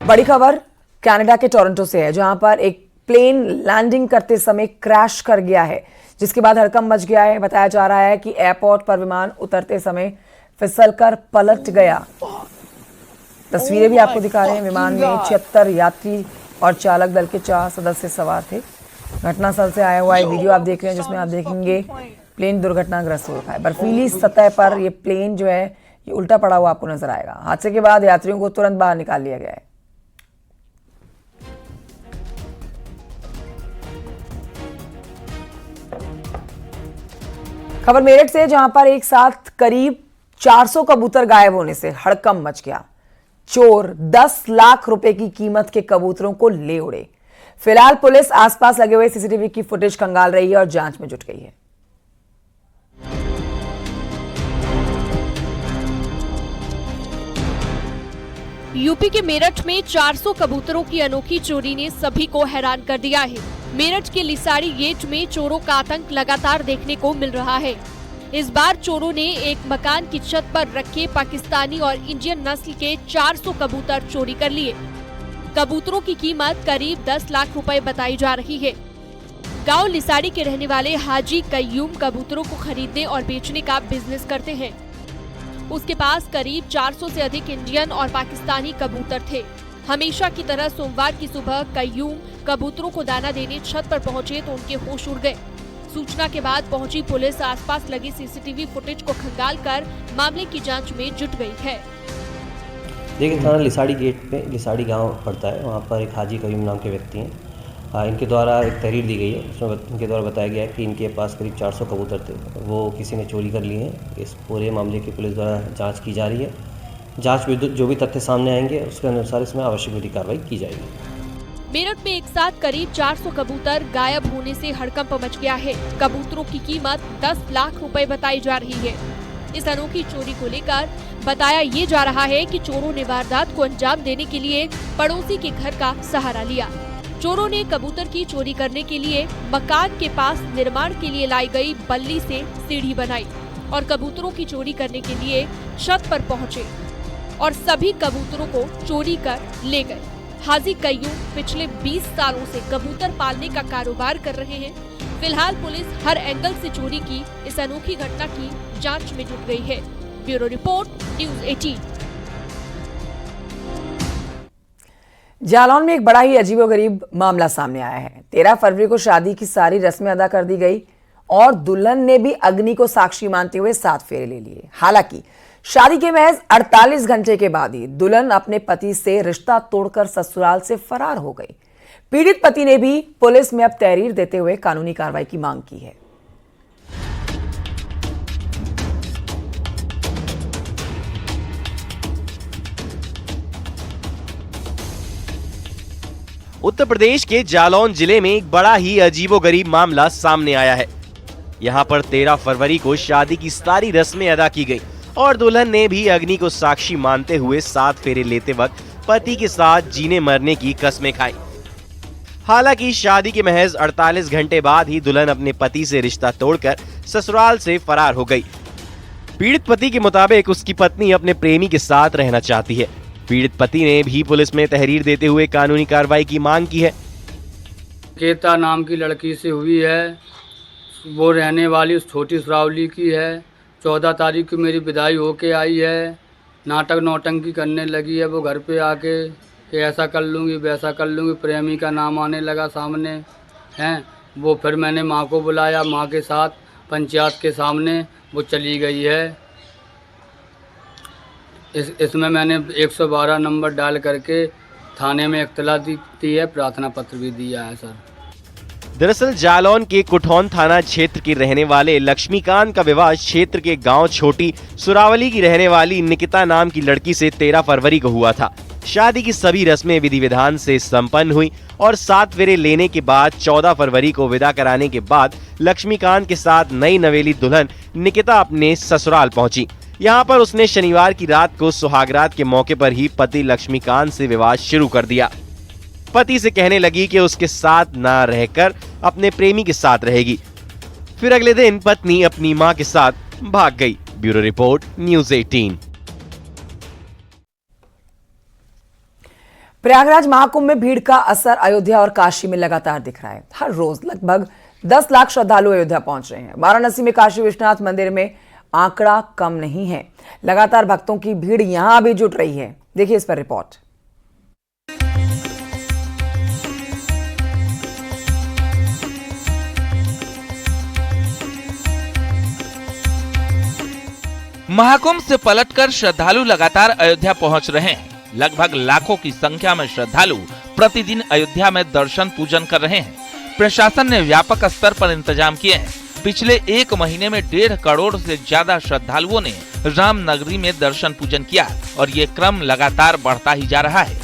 बड़ी खबर कनाडा के टोरंटो से है, जहां पर एक प्लेन लैंडिंग करते समय क्रैश कर गया है, जिसके बाद हड़कंप मच गया है। बताया जा रहा है कि एयरपोर्ट पर विमान उतरते समय फिसलकर पलट गया। तस्वीरें भी आपको दिखा रहे हैं। विमान में 76 यात्री और चालक दल के 4 सदस्य सवार थे। घटनास्थल से आया हुआ एक वीडियो आप देख रहे हैं, जिसमें आप देखेंगे प्लेन दुर्घटनाग्रस्त हो रखा है। बर्फीली सतह पर यह प्लेन जो है ये उल्टा पड़ा हुआ आपको नजर आएगा। हादसे के बाद यात्रियों को तुरंत बाहर निकाल लिया गया है। खबर मेरठ से, जहां पर एक साथ करीब 400 कबूतर गायब होने से हड़कंप मच गया। चोर 10 लाख रुपए की कीमत के कबूतरों को ले उड़े। फिलहाल पुलिस आसपास लगे हुए सीसीटीवी की फुटेज खंगाल रही है और जांच में जुट गई है। यूपी के मेरठ में 400 कबूतरों की अनोखी चोरी ने सभी को हैरान कर दिया है। मेरठ के लिसाड़ी गेट में चोरों का आतंक लगातार देखने को मिल रहा है। इस बार चोरों ने एक मकान की छत पर रखे पाकिस्तानी और इंडियन नस्ल के 400 कबूतर चोरी कर लिए। कबूतरों की कीमत करीब 10 लाख रुपए बताई जा रही है। गांव लिसाड़ी के रहने वाले हाजी कय्यूम कबूतरों को खरीदने और बेचने का बिजनेस करते हैं। उसके पास करीब 400 से अधिक इंडियन और पाकिस्तानी कबूतर थे। हमेशा की तरह सोमवार की सुबह कय्यूम कबूतरों को दाना देने छत पर पहुंचे तो उनके होश उड़ गए। सूचना के बाद पहुंची पुलिस आसपास लगी सीसीटीवी फुटेज को खंगाल कर मामले की जांच में जुट गई है। देखिए, थाना लिसाड़ी गेट पे लिसाड़ी गांव पड़ता है। वहाँ पर एक हाजी कय्यूम नाम के व्यक्ति हैं। इनके द्वारा एक तहरीर दी गई है। उसमें इनके द्वारा बताया गया है कि इनके पास करीब 400 कबूतर थे, वो किसी ने चोरी कर लिए हैं। इस पूरे मामले की पुलिस द्वारा जांच की जा रही है। जांच में जो भी तथ्य सामने आएंगे उसके अनुसार इसमें आवश्यक विधि कार्रवाई की जाएगी। मेरठ में एक साथ करीब 400 कबूतर गायब होने से हड़कंप मच गया है। कबूतरों की कीमत 10 लाख रुपए बताई जा रही है। इस अनोखी चोरी को लेकर बताया ये जा रहा है कि चोरों ने वारदात को अंजाम देने के लिए पड़ोसी के घर का सहारा लिया। चोरों ने कबूतर की चोरी करने के लिए मकान के पास निर्माण के लिए लाई गई बल्ली से सीढ़ी बनाई और कबूतरों की चोरी करने के लिए छत पर पहुंचे और सभी कबूतरों को चोरी कर ले गए। हाजी कय्यूम पिछले 20 सालों से कबूतर पालने का कारोबार कर रहे हैं। फिलहाल पुलिस हर एंगल से चोरी की इस अनोखी घटना की जांच में जुट गई है। Bureau report, news 18। जालौन में एक बड़ा ही अजीबोगरीब मामला सामने आया है। 13 फरवरी को शादी की सारी रस्में अदा कर दी गई और दुल्हन ने भी अग्नि को साक्षी मानते हुए 7 फेरे ले लिए। हालांकि शादी के महज 48 घंटे के बाद ही दुल्हन अपने पति से रिश्ता तोड़कर ससुराल से फरार हो गई। पीड़ित पति ने भी पुलिस में अब तहरीर देते हुए कानूनी कार्रवाई की मांग की है। उत्तर प्रदेश के जालौन जिले में एक बड़ा ही अजीबोगरीब मामला सामने आया है। यहाँ पर 13 फरवरी को शादी की सारी रस्में अदा की गई और दुल्हन ने भी अग्नि को साक्षी मानते हुए 7 फेरे लेते वक्त पति के साथ जीने मरने की कस्में खाई। हालांकि शादी के महज 48 घंटे बाद ही दुल्हन अपने पति से रिश्ता तोड़कर ससुराल से फरार हो गई। पीड़ित पति के मुताबिक उसकी पत्नी अपने प्रेमी के साथ रहना चाहती है। पीड़ित पति ने भी पुलिस में तहरीर देते हुए कानूनी कार्रवाई की मांग की है। केता नाम की लड़की से हुई है, वो रहने वाली उस छोटी सुरावली की है। 14 तारीख को मेरी विदाई होके आई है। नाटक नौटंकी करने लगी है वो घर पे आके कि ऐसा कर लूँगी वैसा कर लूँगी। प्रेमी का नाम आने लगा सामने हैं। वो फिर मैंने माँ को बुलाया, माँ के साथ पंचायत के सामने वो चली गई है। इसमें मैंने 112 नंबर डाल करके थाने में इत्तला दी है, प्रार्थना पत्र भी दिया है सर। दरअसल जालौन के कुठौन थाना क्षेत्र के रहने वाले लक्ष्मीकांत का विवाह क्षेत्र के गांव छोटी सुरावली की रहने वाली निकिता नाम की लड़की से 13 फरवरी को हुआ था। शादी की सभी रस्में विधि विधान से संपन्न हुई और 7 फेरे लेने के बाद 14 फरवरी को विदा कराने के बाद लक्ष्मीकांत के साथ नई नवेली दुल्हन निकिता अपने ससुराल पहुंची। यहाँ पर उसने शनिवार की रात को सुहागरात के मौके पर ही पति लक्ष्मीकांत से विवाद शुरू कर दिया। पति से कहने लगी कि उसके साथ ना रहकर अपने प्रेमी के साथ रहेगी। फिर अगले दिन पत्नी अपनी मां के साथ भाग गई। Bureau report, news 18। Prayagraj Mahakumbh में भीड़ का असर अयोध्या और काशी में लगातार दिख रहा है। हर रोज लगभग 10 लाख श्रद्धालु अयोध्या पहुंच रहे हैं। वाराणसी में काशी विश्वनाथ मंदिर में आंकड़ा कम नहीं है। लगातार भक्तों की भीड़ यहां भी जुट रही है। देखिए इस पर रिपोर्ट। महाकुंभ से पलटकर श्रद्धालु लगातार अयोध्या पहुंच रहे हैं। लगभग लाखों की संख्या में श्रद्धालु प्रतिदिन अयोध्या में दर्शन पूजन कर रहे हैं। प्रशासन ने व्यापक स्तर पर इंतजाम किए हैं। पिछले एक महीने में 1.5 करोड़ से ज्यादा श्रद्धालुओं ने राम नगरी में दर्शन पूजन किया और ये क्रम लगातार बढ़ता ही जा रहा है।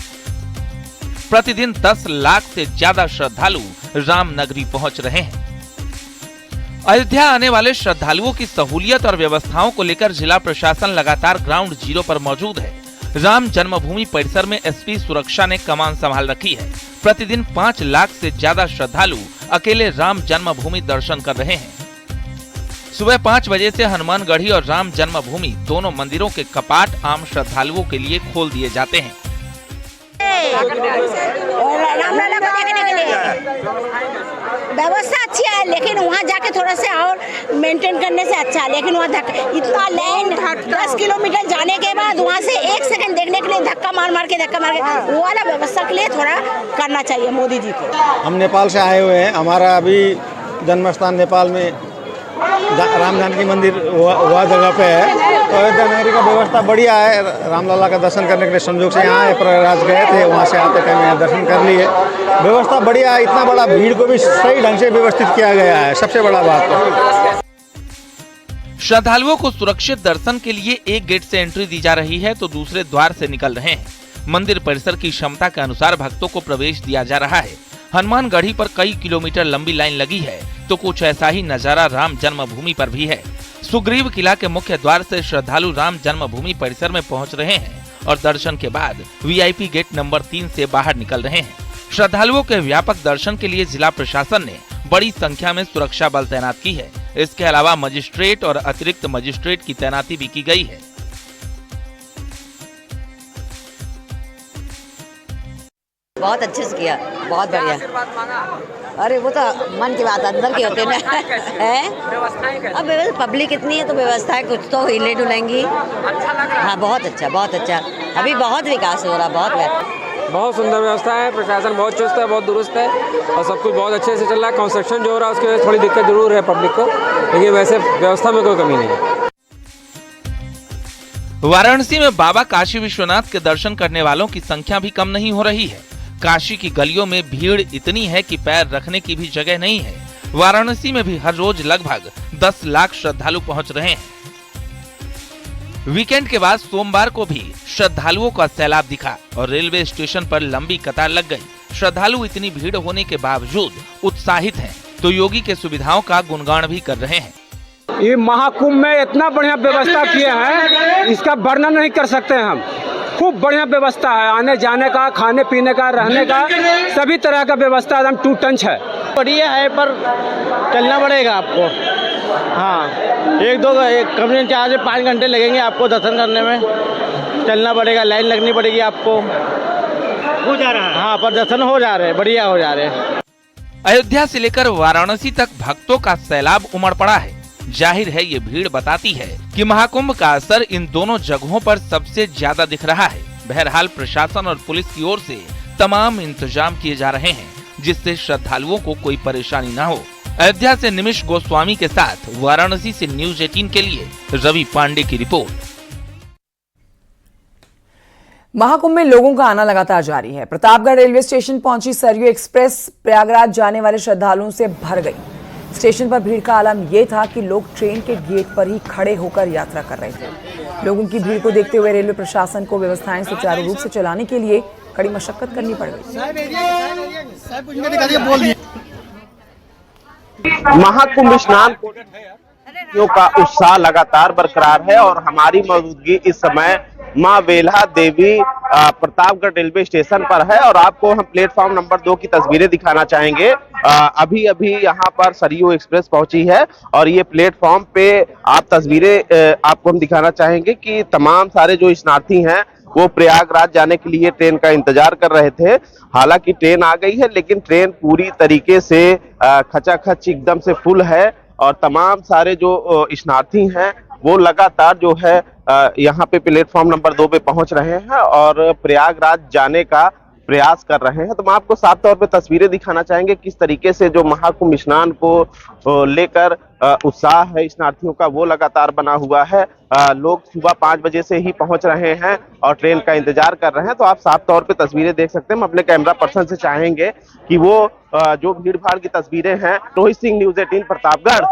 प्रतिदिन 10 लाख से ज्यादा श्रद्धालु राम नगरी पहुंच रहे हैं। अयोध्या आने वाले श्रद्धालुओं की सहूलियत और व्यवस्थाओं को लेकर जिला प्रशासन लगातार ग्राउंड जीरो पर मौजूद है। राम जन्मभूमि परिसर में एसपी सुरक्षा ने कमान संभाल रखी है। प्रतिदिन 5 लाख से ज्यादा श्रद्धालु अकेले राम जन्मभूमि दर्शन कर रहे हैं। सुबह 5 बजे से हनुमानगढ़ी और राम जन्मभूमि दोनों मंदिरों के कपाट आम श्रद्धालुओं के लिए खोल दिए जाते हैं। व्यवस्था अच्छी है, लेकिन वहाँ जाके थोड़ा सा और मेंटेन करने से अच्छा है। लेकिन वहाँ इतना लाइन 10 किलोमीटर जाने के बाद वहाँ से 1 सेकंड देखने के लिए धक्का मार के वो वाला व्यवस्था के लिए थोड़ा करना चाहिए मोदी जी को। हम नेपाल से आए हुए हैं। हमारा अभी जन्म स्थान नेपाल में राम जानकी मंदिर वह जगह पे है। तो अयोध्या नगरी का व्यवस्था बढ़िया है। रामलला का दर्शन करने के लिए संयोग से यहाँ प्रयागराज गए थे, वहाँ से आते टाइम यहाँ दर्शन कर लिए। व्यवस्था बढ़िया है। इतना बड़ा भीड़ को भी सही ढंग से व्यवस्थित किया गया है, सबसे बड़ा बात है। श्रद्धालुओं को सुरक्षित दर्शन के लिए एक गेट से एंट्री दी जा रही है तो दूसरे द्वार से निकल रहे हैं। मंदिर परिसर की क्षमता के अनुसार भक्तों को प्रवेश दिया जा रहा है। हनुमानगढ़ी पर कई किलोमीटर लंबी लाइन लगी है तो कुछ ऐसा ही नजारा राम जन्मभूमि पर भी है। सुग्रीव किला के मुख्य द्वार से श्रद्धालु राम जन्मभूमि परिसर में पहुंच रहे हैं और दर्शन के बाद वीआईपी गेट नंबर 3 से बाहर निकल रहे हैं। श्रद्धालुओं के व्यापक दर्शन के लिए जिला प्रशासन ने बड़ी संख्या में सुरक्षा बल तैनात की है। इसके अलावा मजिस्ट्रेट और अतिरिक्त मजिस्ट्रेट की तैनाती भी की गई है। बहुत अच्छे से किया, बहुत बढ़िया। अरे वो तो मन की बात अंदर की होते ना है। अब पब्लिक इतनी है तो व्यवस्थाएं कुछ तो हिले डुलेंगी। हाँ बहुत अच्छा, बहुत अच्छा। अभी बहुत विकास हो रहा, बहुत सुंदर व्यवस्था है। प्रशासन बहुत चुस्त है, बहुत दुरुस्त है और सब कुछ बहुत अच्छे से चल रहा है। कंस्ट्रक्शन जो हो रहा है उसकी वजह से थोड़ी दिक्कत जरूर है पब्लिक को, लेकिन वैसे व्यवस्था में कोई कमी नहीं है। वाराणसी में बाबा काशी विश्वनाथ के दर्शन करने वालों की संख्या भी कम नहीं हो रही है। काशी की गलियों में भीड़ इतनी है कि पैर रखने की भी जगह नहीं है। वाराणसी में भी हर रोज लगभग 10 लाख श्रद्धालु पहुंच रहे हैं। वीकेंड के बाद सोमवार को भी श्रद्धालुओं का सैलाब दिखा और रेलवे स्टेशन पर लंबी कतार लग गई। श्रद्धालु इतनी भीड़ होने के बावजूद उत्साहित हैं, तो योगी के सुविधाओं का गुणगान भी कर रहे हैं। ये महाकुंभ में इतना बढ़िया व्यवस्था किए हैं, इसका वर्णन नहीं कर सकते हम। खूब बढ़िया व्यवस्था है, आने जाने का, खाने पीने का, रहने का, सभी तरह का व्यवस्था एकदम टू टंच है। बढ़िया है पर चलना पड़ेगा आपको। हाँ, एक कम चार्ज 5 घंटे लगेंगे आपको दर्शन करने में। चलना पड़ेगा, लाइन लगनी पड़ेगी आपको। हो जा रहा है। हाँ, पर दर्शन हो जा रहे हैं, बढ़िया हो जा रहे हैं। अयोध्या से लेकर वाराणसी तक भक्तों का सैलाब उमड़ पड़ा है। जाहिर है ये भीड़ बताती है कि महाकुंभ का असर इन दोनों जगहों पर सबसे ज्यादा दिख रहा है। बहरहाल प्रशासन और पुलिस की ओर से तमाम इंतजाम किए जा रहे हैं जिससे श्रद्धालुओं को कोई परेशानी न हो। अयोध्या से निमिष गोस्वामी के साथ वाराणसी से न्यूज़ 18 के लिए रवि पांडे की रिपोर्ट। महाकुंभ में लोगों का आना लगातार जारी है। प्रतापगढ़ रेलवे स्टेशन पहुंची सरयू एक्सप्रेस प्रयागराज जाने वाले श्रद्धालुओं से भर गई। स्टेशन पर भीड़ का आलम यह था कि लोग ट्रेन के गेट पर ही खड़े होकर यात्रा कर रहे थे। लोगों की भीड़ को देखते हुए रेलवे प्रशासन को व्यवस्थाएं सुचारू रूप से चलाने के लिए कड़ी मशक्कत करनी पड़ गई। महाकुंभ स्नान का उत्साह लगातार बरकरार है और हमारी मौजूदगी इस समय मां वेल्हा देवी प्रतापगढ़ रेलवे स्टेशन पर है और आपको हम प्लेटफॉर्म नंबर 2 की तस्वीरें दिखाना चाहेंगे। अभी अभी यहाँ पर सरयू एक्सप्रेस पहुंची है और ये प्लेटफॉर्म पे आप तस्वीरें आपको हम दिखाना चाहेंगे कि तमाम सारे जो स्नार्थी हैं वो प्रयागराज जाने के लिए ट्रेन का इंतजार कर रहे थे। हालांकि ट्रेन आ गई है, लेकिन ट्रेन पूरी तरीके से खचाखच एकदम से फुल है और तमाम सारे जो स्नार्थी हैं वो लगातार जो है यहाँ पे प्लेटफॉर्म नंबर 2 पे पहुंच रहे हैं और प्रयागराज जाने का प्रयास कर रहे हैं। तो मैं आपको साफ तौर पे तस्वीरें दिखाना चाहेंगे किस तरीके से जो महाकुंभ स्नान को लेकर उत्साह है स्नार्थियों का वो लगातार बना हुआ है। लोग सुबह 5 बजे से ही पहुंच रहे हैं और ट्रेन का इंतजार कर रहे हैं। तो आप साफ तौर पे तस्वीरें देख सकते हैं। हम अपने कैमरा पर्सन से चाहेंगे कि वो जो भीड़ भाड़ की तस्वीरें हैं। रोहित सिंह, न्यूज़ 18 प्रतापगढ़।